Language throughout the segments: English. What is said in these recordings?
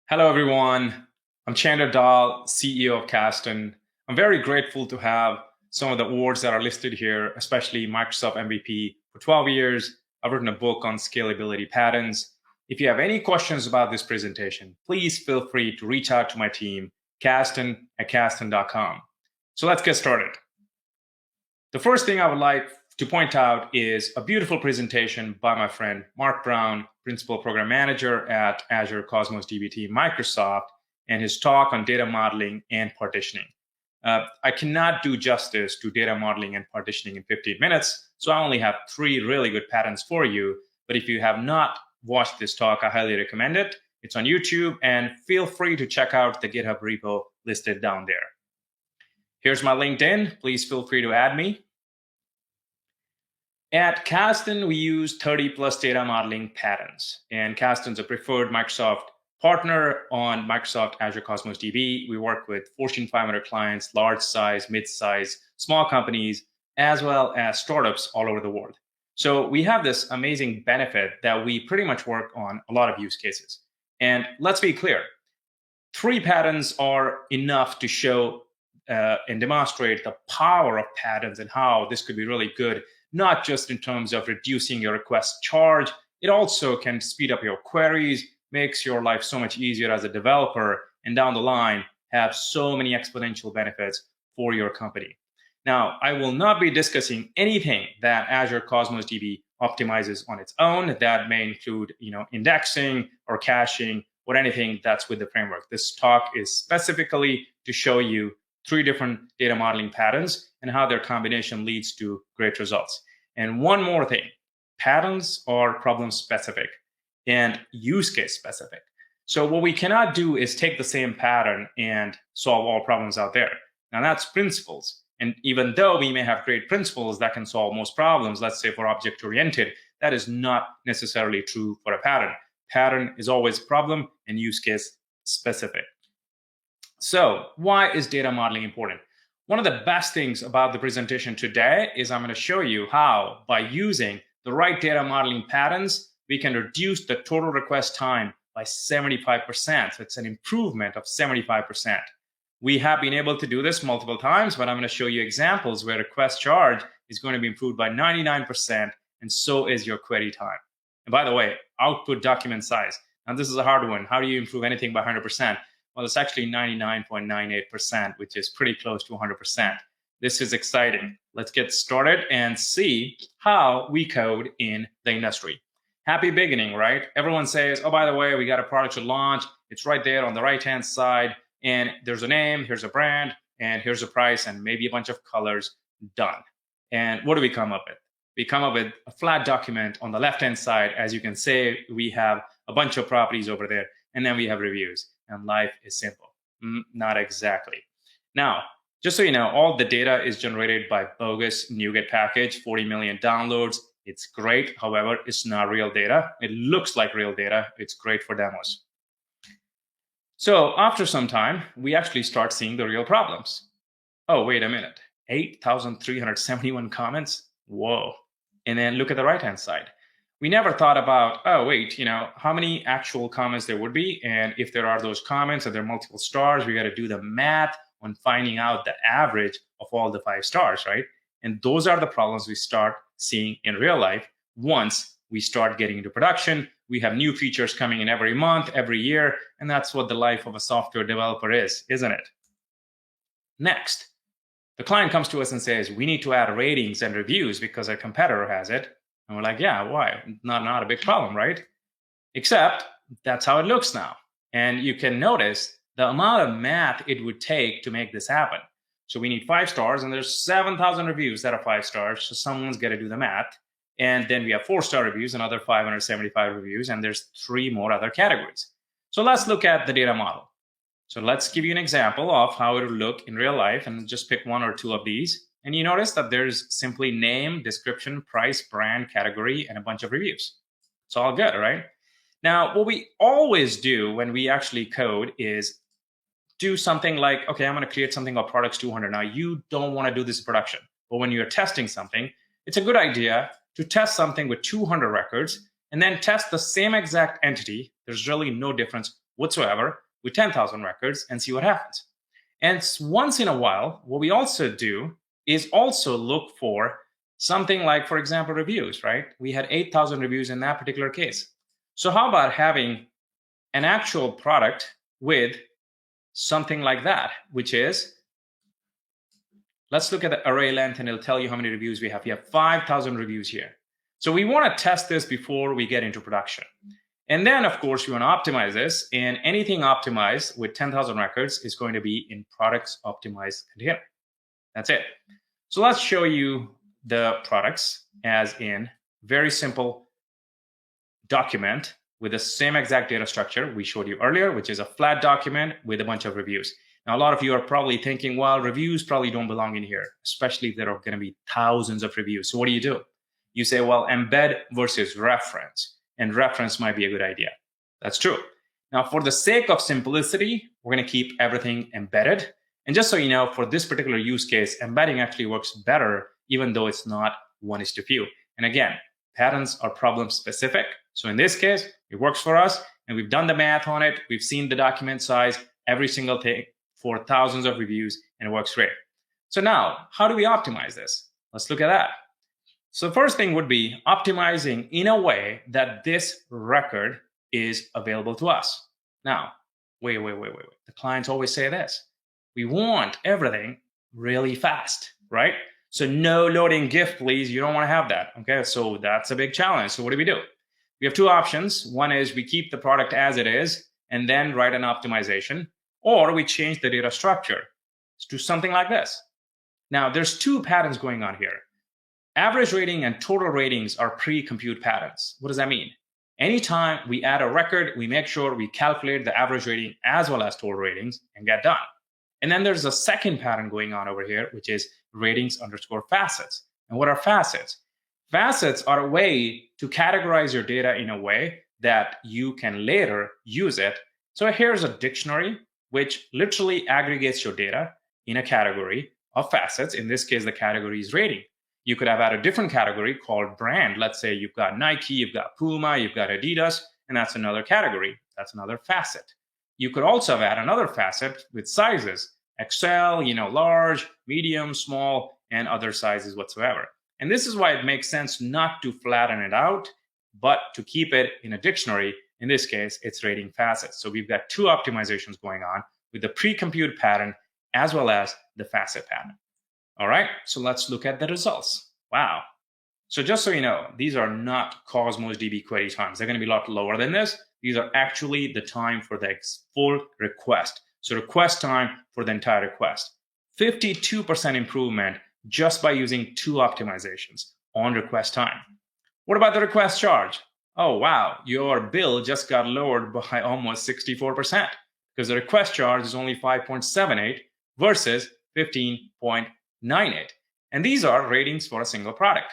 Hello, everyone. I'm Chander Dhall, CEO of Cazton. I'm very grateful to have some of the awards that are listed here, especially Microsoft MVP for 12 years. I've written a book on scalability patterns. If you have any questions about this presentation, please feel free to reach out to my team, Cazton@Cazton.com. So let's get started. The first thing I would like to point out is a beautiful presentation by my friend Mark Brown, Principal Program Manager at Azure Cosmos DB Microsoft, and his talk on data modeling and partitioning. I cannot do justice to data modeling and partitioning in 15 minutes, so I only have 3 really good patterns for you. But if you have not watched this talk, I highly recommend it. It's on YouTube, and feel free to check out the GitHub repo listed down there. Here's my LinkedIn. Please feel free to add me. At Cazton, we use 30 plus data modeling patterns, and Cazton's a preferred Microsoft partner on Microsoft Azure Cosmos DB. We work with Fortune 500 clients, large size, mid-size, small companies, as well as startups all over the world. So we have this amazing benefit that we pretty much work on a lot of use cases. And let's be clear, 3 patterns are enough to show and demonstrate the power of patterns and how this could be really good, not just in terms of reducing your request charge. It also can speed up your queries, makes your life so much easier as a developer, and down the line have so many exponential benefits for your company. Now, I will not be discussing anything that Azure Cosmos DB optimizes on its own. That may include, indexing or caching or anything that's with the framework. This talk is specifically to show you 3 different data modeling patterns and how their combination leads to great results. And one more thing, patterns are problem specific and use case specific. So what we cannot do is take the same pattern and solve all problems out there. Now that's principles. And even though we may have great principles that can solve most problems, let's say for object-oriented, that is not necessarily true for a pattern. Pattern is always problem and use case specific. So why is data modeling important? One of the best things about the presentation today is I'm going to show you how, by using the right data modeling patterns, we can reduce the total request time by 75%. So it's an improvement of 75%. We have been able to do this multiple times, but I'm going to show you examples where request charge is going to be improved by 99%, and so is your query time. And by the way, output document size. Now this is a hard one. How do you improve anything by 100%? Well, it's actually 99.98%, which is pretty close to 100%. This is exciting. Let's get started and see how we code in the industry. Happy beginning, right? Everyone says, oh, by the way, we got a product to launch. It's right there on the right-hand side. And there's a name, here's a brand, and here's a price, and maybe a bunch of colors. Done. And what do we come up with? We come up with a flat document on the left-hand side. As you can see, we have a bunch of properties over there, and then we have reviews. And life is simple. Not exactly. Now, just so you know, all the data is generated by bogus NuGet package, 40 million downloads. It's great. However, it's not real data. It looks like real data. It's great for demos. So after some time, we actually start seeing the real problems. Oh, wait a minute. 8,371 comments? Whoa. And then look at the right-hand side. We never thought about, oh, wait, how many actual comments there would be. And if there are those comments and there are multiple stars, we got to do the math on finding out the average of all the 5 stars, right? And those are the problems we start seeing in real life once we start getting into production. We have new features coming in every month, every year, and that's what the life of a software developer is, isn't it? Next, the client comes to us and says, we need to add ratings and reviews because a competitor has it. And we're like, yeah, why? Not a big problem, right? Except that's how it looks now. And you can notice the amount of math it would take to make this happen. So we need 5 stars, and there's 7,000 reviews that are 5 stars. So someone's got to do the math. And then we have 4-star reviews, another 575 reviews, and there's 3 more other categories. So let's look at the data model. So let's give you an example of how it would look in real life, and just pick 1 or 2 of these. And you notice that there's simply name, description, price, brand, category, and a bunch of reviews. It's all good, right? Now, what we always do when we actually code is do something like, okay, I'm going to create something called products 200. Now, you don't want to do this in production, but when you're testing something, it's a good idea to test something with 200 records and then test the same exact entity. There's really no difference whatsoever with 10,000 records and see what happens. And once in a while, what we also do is also look for something like, for example, reviews, right? We had 8,000 reviews in that particular case. So how about having an actual product with something like that, which is, let's look at the array length and it'll tell you how many reviews we have. We have 5,000 reviews here. So we want to test this before we get into production. And then, of course, we want to optimize this. And anything optimized with 10,000 records is going to be in products optimized container. That's it. So let's show you the products as in very simple document with the same exact data structure we showed you earlier, which is a flat document with a bunch of reviews. Now, a lot of you are probably thinking, well, reviews probably don't belong in here, especially if there are going to be thousands of reviews. So what do? You say, well, embed versus reference, and reference might be a good idea. That's true. Now, for the sake of simplicity, we're going to keep everything embedded. And just so you know, for this particular use case, embedding actually works better, even though it's not one-to-few. And again, patterns are problem specific. So in this case, it works for us, and we've done the math on it. We've seen the document size, every single thing for thousands of reviews, and it works great. So now, how do we optimize this? Let's look at that. So the first thing would be optimizing in a way that this record is available to us. Now, wait. The clients always say this. We want everything really fast, right? So no loading GIF, please. You don't want to have that. Okay, so that's a big challenge. So what do? We have two options. One is we keep the product as it is and then write an optimization, or we change the data structure to something like this. Now, there's two patterns going on here. Average rating and total ratings are pre-compute patterns. What does that mean? Anytime we add a record, we make sure we calculate the average rating as well as total ratings and get done. And then there's a second pattern going on over here, which is ratings underscore facets. And what are facets? Facets are a way to categorize your data in a way that you can later use it. So here's a dictionary, which literally aggregates your data in a category of facets. In this case, the category is rating. You could have had a different category called brand. Let's say you've got Nike, you've got Puma, you've got Adidas, and that's another category. That's another facet. You could also have had another facet with sizes, XL, large, medium, small, and other sizes whatsoever. And this is why it makes sense not to flatten it out, but to keep it in a dictionary. In this case, it's rating facets. So we've got two optimizations going on with the pre-compute pattern as well as the facet pattern. All right, so let's look at the results. Wow. So just so you know, these are not Cosmos DB query times. They're going to be a lot lower than this. These are actually the time for the full request. So request time for the entire request. 52% improvement just by using two optimizations on request time. What about the request charge? Oh, wow, your bill just got lowered by almost 64% because the request charge is only 5.78 versus 15.98. And these are ratings for a single product.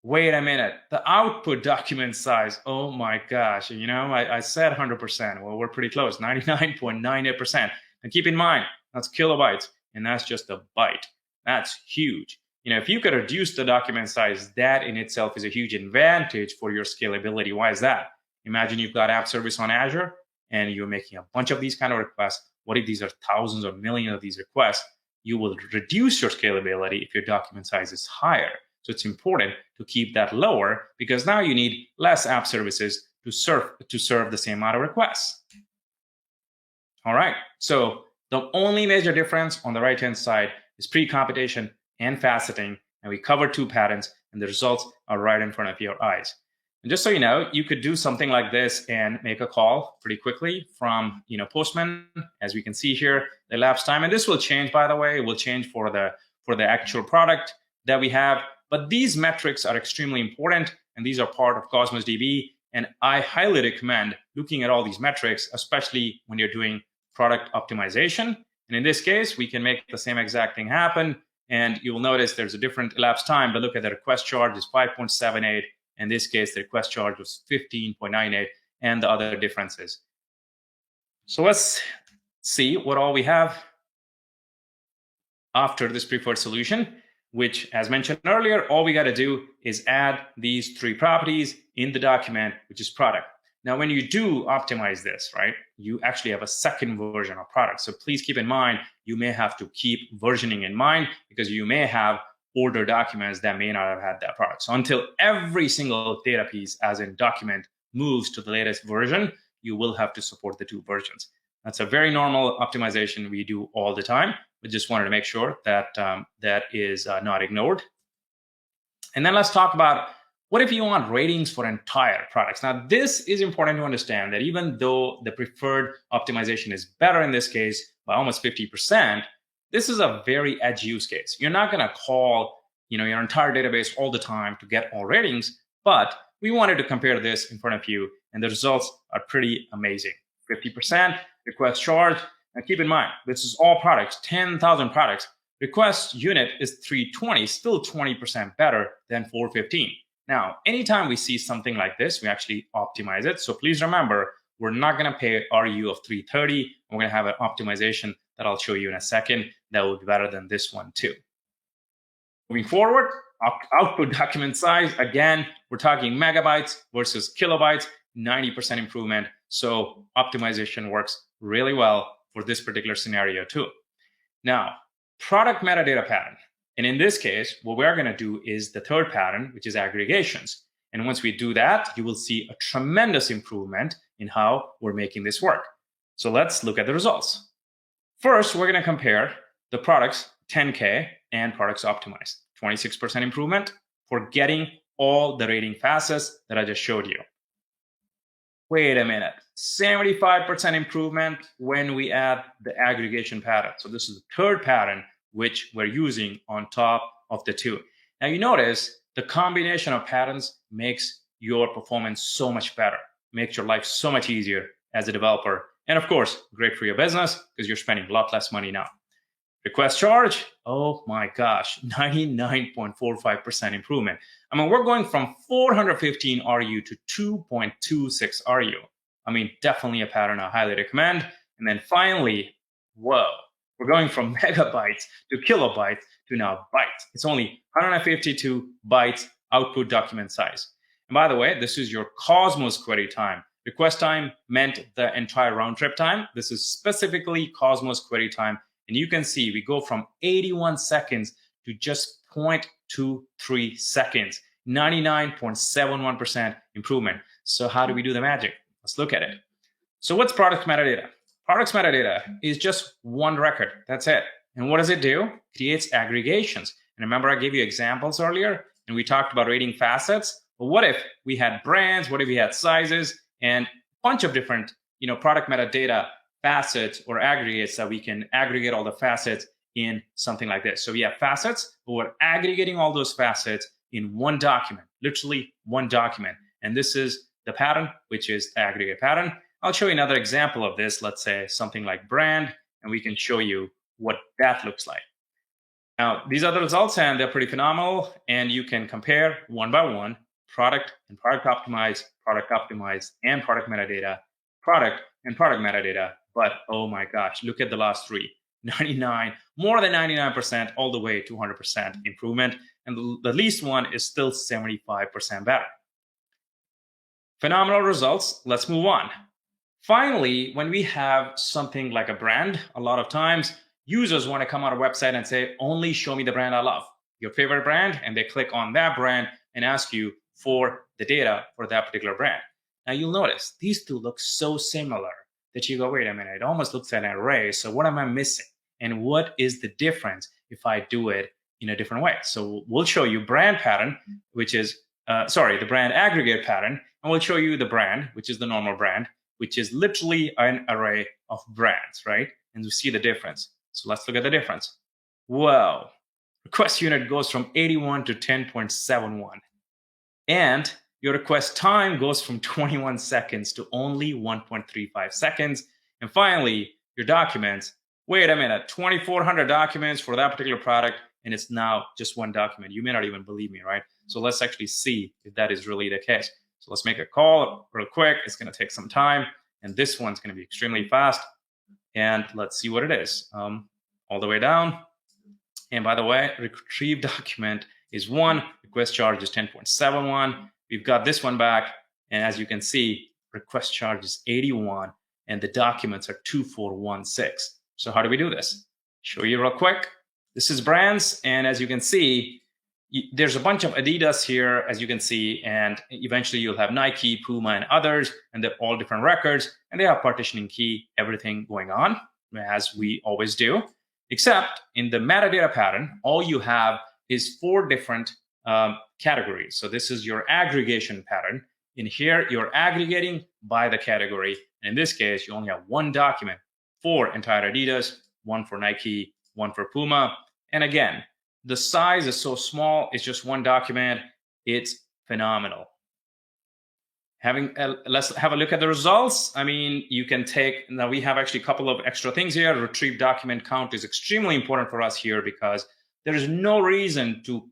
Wait a minute, the output document size, oh my gosh, I said 100%. Well, we're pretty close, 99.98%. And keep in mind, that's kilobytes, and that's just a byte. That's huge. If you could reduce the document size, that in itself is a huge advantage for your scalability. Why is that? Imagine you've got app service on Azure, and you're making a bunch of these kind of requests. What if these are thousands or millions of these requests? You will reduce your scalability if your document size is higher. So it's important to keep that lower because now you need less app services to serve the same amount of requests. All right, so the only major difference on the right-hand side is pre-computation and faceting, and we covered two patterns, and the results are right in front of your eyes. And just so you know, you could do something like this and make a call pretty quickly from Postman, as we can see here, the elapsed time. And this will change, by the way. It will change for the actual product that we have. But these metrics are extremely important, and these are part of Cosmos DB. And I highly recommend looking at all these metrics, especially when you're doing product optimization. And in this case, we can make the same exact thing happen. And you will notice there's a different elapsed time, but look at the request charge is 5.78. In this case, the request charge was 15.98 and the other differences. So let's see what all we have after this preferred solution, which, as mentioned earlier, all we got to do is add these three properties in the document, which is product. Now, when you do optimize this, right, you actually have a second version of product. So please keep in mind, you may have to keep versioning in mind because you may have older documents that may not have had that product. So until every single data piece, as in document, moves to the latest version, you will have to support the two versions. That's a very normal optimization we do all the time. We just wanted to make sure that that is not ignored. And then let's talk about what if you want ratings for entire products. Now, this is important to understand that even though the preferred optimization is better in this case by almost 50%, this is a very edge use case. You're not going to call your entire database all the time to get all ratings, but we wanted to compare this in front of you, and the results are pretty amazing. 50% request charge. Now, keep in mind, this is all products, 10,000 products. Request unit is 320, still 20% better than 415. Now, anytime we see something like this, we actually optimize it. So please remember, we're not going to pay RU of 330. We're going to have an optimization that I'll show you in a second that will be better than this one too. Moving forward, output document size. Again, we're talking megabytes versus kilobytes, 90% improvement. So optimization works really well for this particular scenario too. Now, product metadata pattern. And in this case, what we're going to do is the third pattern, which is aggregations. And once we do that, you will see a tremendous improvement in how we're making this work. So let's look at the results. First, we're going to compare the products 10K and products optimized. 26% improvement for getting all the rating facets that I just showed you. Wait a minute, 75% improvement when we add the aggregation pattern. So this is the third pattern which we're using on top of the two. Now you notice the combination of patterns makes your performance so much better, makes your life so much easier as a developer. And of course, great for your business because you're spending a lot less money now. Request charge, oh my gosh, 99.45% improvement. I mean, we're going from 415 RU to 2.26 RU. I mean, definitely a pattern I highly recommend. And then finally, whoa, we're going from megabytes to kilobytes to now bytes. It's only 152 bytes output document size. And by the way, this is your Cosmos query time. Request time meant the entire round trip time. This is specifically Cosmos query time. And you can see we go from 81 seconds to just 0.23 seconds, 99.71% improvement. So how do we do the magic? Let's look at it. So what's product metadata? Products metadata is just one record. That's it. And what does it do? It creates aggregations. And remember, I gave you examples earlier, and we talked about rating facets. But what if we had brands? What if we had sizes and a bunch of different, product metadata facets or aggregates that we can aggregate all the facets in something like this. So we have facets, but we're aggregating all those facets in one document, literally one document. And this is the pattern, which is the aggregate pattern. I'll show you another example of this. Let's say something like brand, and we can show you what that looks like. Now, these are the results, and they're pretty phenomenal. And you can compare one by one, product and product optimized, and product metadata, product and product metadata. But oh my gosh, look at the last three. 99, more than 99%, all the way to 100% improvement. And the least one is still 75% better. Phenomenal results. Let's move on. Finally, when we have something like a brand, a lot of times users want to come on a website and say, only show me the brand I love, your favorite brand, and they click on that brand and ask you for the data for that particular brand. Now you'll notice these two look so similar that you go, wait a minute, it almost looks like an array. So what am I missing? And what is the difference if I do it in a different way? So we'll show you brand pattern, which is, the brand aggregate pattern, and we'll show you the brand, which is the normal brand, which is literally an array of brands, right? And you see the difference. So let's look at the difference. Whoa, request unit goes from 81 to 10.71. And your request time goes from 21 seconds to only 1.35 seconds. And finally, your documents, wait a minute, 2,400 documents for that particular product, and it's now just one document. You may not even believe me, right? So let's actually see if that is really the case. So let's make a call real quick. It's going to take some time, and this one's going to be extremely fast. And let's see what it is. All the way down. And by the way, retrieve document is 1, request charge is 10.71. We've got this one back, and as you can see, request charge is 81, and the documents are 2416. So how do we do this? Show you real quick. This is brands, and as you can see, there's a bunch of Adidas here, as you can see, and eventually you'll have Nike, Puma, and others, and they're all different records, and they have partitioning key, everything going on, as we always do, except in the metadata pattern, all you have is 4 different categories. So this is your aggregation pattern. In here, you're aggregating by the category. And in this case, you only have 1 document for entire Adidas, 1 for Nike, 1 for Puma. And again, the size is so small, it's just 1 document. It's phenomenal. Let's have a look at the results. I mean, you can take, now we have actually a couple of extra things here. Retrieve document count is extremely important for us here because there is no reason to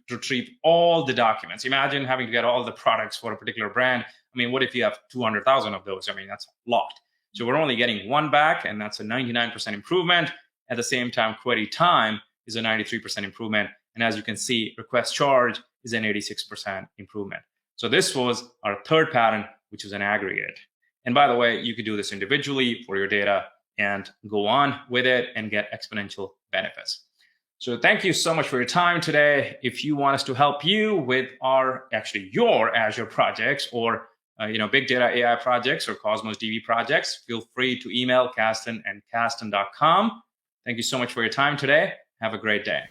retrieve all the documents. Imagine having to get all the products for a particular brand. I mean, what if you have 200,000 of those? I mean, that's a lot. So we're only getting 1 back, and that's a 99% improvement. At the same time, query time is a 93% improvement. And as you can see, request charge is an 86% improvement. So this was our 3rd pattern, which is an aggregate. And by the way, you could do this individually for your data and go on with it and get exponential benefits. So thank you so much for your time today. If you want us to help you with your Azure projects or big data AI projects or Cosmos DB projects, feel free to email Cazton and Cazton.com. Thank you so much for your time today. Have a great day.